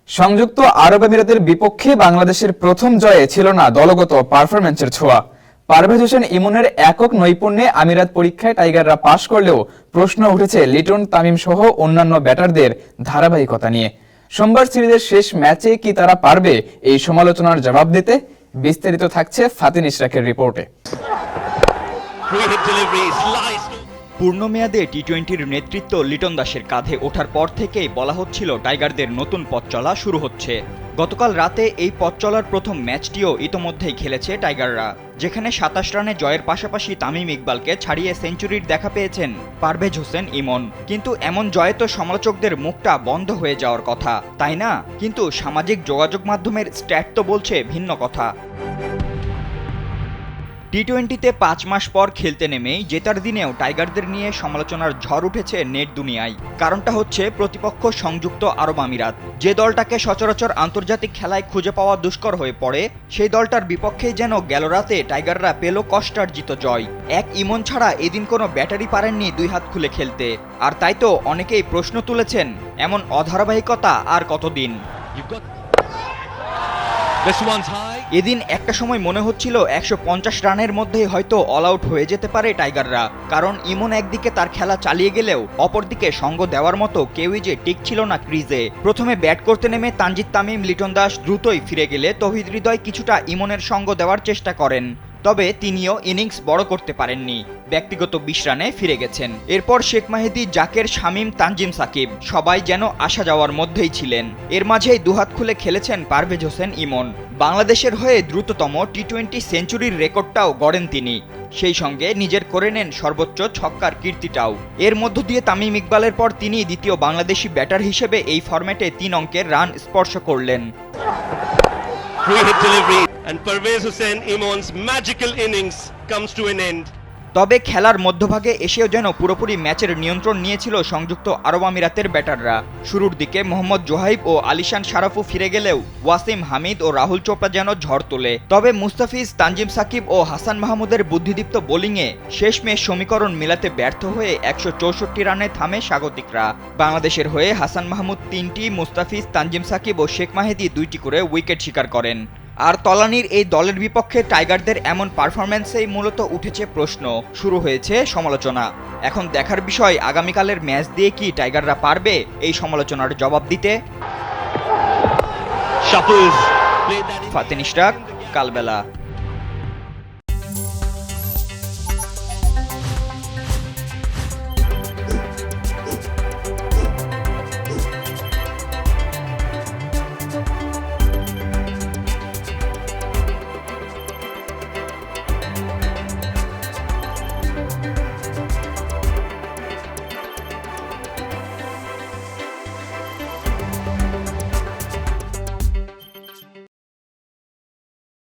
সংযুক্ত আরব আমিরাতের বিপক্ষে বাংলাদেশের প্রথম জয়ে ছিল না দলগত পারফরম্যান্সের ছোঁয়া। পারভেজ হোসেন ইমনের একক নৈপুণ্যে আমিরাত পরীক্ষায় টাইগাররা পাশ করলেও প্রশ্ন উঠেছে লিটন, তামিম সহ অন্যান্য ব্যাটারদের ধারাবাহিকতা নিয়ে। সোমবার সিরিজের শেষ ম্যাচে কি তারা পারবে এই সমালোচনার জবাব দিতে? বিস্তারিত থাকছে ফাতিন ইশরাকের রিপোর্টে। পূর্ণমেয়াদে টি-20-র নেতৃত্ব লিটন দাসের কাঁধে ওঠার পর থেকেই বলা হচ্ছিল টাইগারদের নতুন পথ চলা শুরু হচ্ছে। গতকাল রাতে এই পথ চলার প্রথম ম্যাচটিও ইতোমধ্যেই খেলেছে টাইগাররা, যেখানে ২৭ রানে জয়ের পাশাপাশি তামিম ইকবালকে ছাড়িয়ে সেঞ্চুরির দেখা পেয়েছেন পারভেজ হোসেন ইমন। কিন্তু এমন জয়ে তো সমালোচকদের মুখটা বন্ধ হয়ে যাওয়ার কথা, তাই না? কিন্তু সামাজিক যোগাযোগ মাধ্যমের স্ট্যাট তো বলছে ভিন্ন কথা। টি-20তে ৫ মাস পর খেলতে নেমেই জেতার দিনেও টাইগারদের নিয়ে সমালোচনার ঝড় উঠেছে নেট দুনিয়ায়। কারণটা হচ্ছে প্রতিপক্ষ সংযুক্ত আরব আমিরাত, যে দলটাকে সচরাচর আন্তর্জাতিক খেলায় খুঁজে পাওয়া দুষ্কর হয়ে পড়ে, সেই দলটার বিপক্ষেই যেন গেল রাতে টাইগাররা পেল কষ্টার্জিত জয়। এক ইমন ছাড়া এদিন কোনো ব্যাটারি পারেননি দুই হাত খুলে খেলতে। আর তাই তো অনেকেই প্রশ্ন তুলেছেন, এমন অধারাবাহিকতা আর কতদিন? এদিন একটা সময় মনে হচ্ছিল ১৫০ রানের মধ্যেই হয়তো অল আউট হয়ে যেতে পারে টাইগাররা, কারণ ইমন একদিকে তার খেলা চালিয়ে গেলেও অপরদিকে সঙ্গ দেওয়ার মতো কেউই যে টিকছিল না ক্রিজে। প্রথমে ব্যাট করতে নেমে তানজিদ তামিম, লিটন দাস দ্রুতই ফিরে গেলে তৌহিদ হৃদয় কিছুটা ইমনের সঙ্গ দেওয়ার চেষ্টা করেন, তবে তিনিও ইনিংস বড় করতে পারেননি, ব্যক্তিগত ২০ রানে ফিরে গেছেন। এরপর শেখ মাহেদী, জাকের, শামীম, তানজিম সাকিব সবাই যেন আসা যাওয়ার মধ্যেই ছিলেন। এর মাঝেই দুহাত খুলে খেলেছেন পারভেজ হোসেন ইমন। বাংলাদেশের হয়ে দ্রুততম টি-20 সেঞ্চুরির রেকর্ডটাও গড়েন তিনি, সেই সঙ্গে নিজের করে নেন সর্বোচ্চ ছক্কার কীর্তিটাও। এর মধ্য দিয়ে তামিম ইকবালের পর তিনি দ্বিতীয় বাংলাদেশি ব্যাটার হিসেবে এই ফরম্যাটে ৩ অঙ্কের রান স্পর্শ করলেন। And Parvez Hossain Imon's magical innings comes to an end. তবে খেলার মধ্যভাগে এসেও যেন পুরোপুরি ম্যাচের নিয়ন্ত্রণ নিয়েছিল সংযুক্ত আরব আমিরাতের ব্যাটাররা। শুরুর দিকে মোহাম্মদ জোহাইব ও আলিশান শারাফু ফিরে গেলেও ওয়াসিম হামিদ ও রাহুল চোপড়া যেন ঝড় তোলে। তবে মুস্তাফিজ, তানজিম সাকিব ও হাসান মাহমুদের বুদ্ধিদীপ্ত বোলিংয়ে শেষমেশ সমীকরণ মেলাতে ব্যর্থ হয়ে ১৬৪ রানে থামে স্বাগতিকরা। বাংলাদেশের হয়ে হাসান মাহমুদ ৩টি, মুস্তাফিজ, তানজিম সাকিব ও শেখ মাহেদী ২টি করে উইকেট শিকার করেন। আর তলানির এই দলের বিপক্ষে টাইগারদের এমন পারফরম্যান্সেই মূলত উঠেছে প্রশ্ন, শুরু হয়েছে সমালোচনা। এখন দেখার বিষয় আগামীকালের ম্যাচ দিয়ে কি টাইগাররা পারবে এই সমালোচনার জবাব দিতে? ফাতিন ইশরাক, কালবেলা।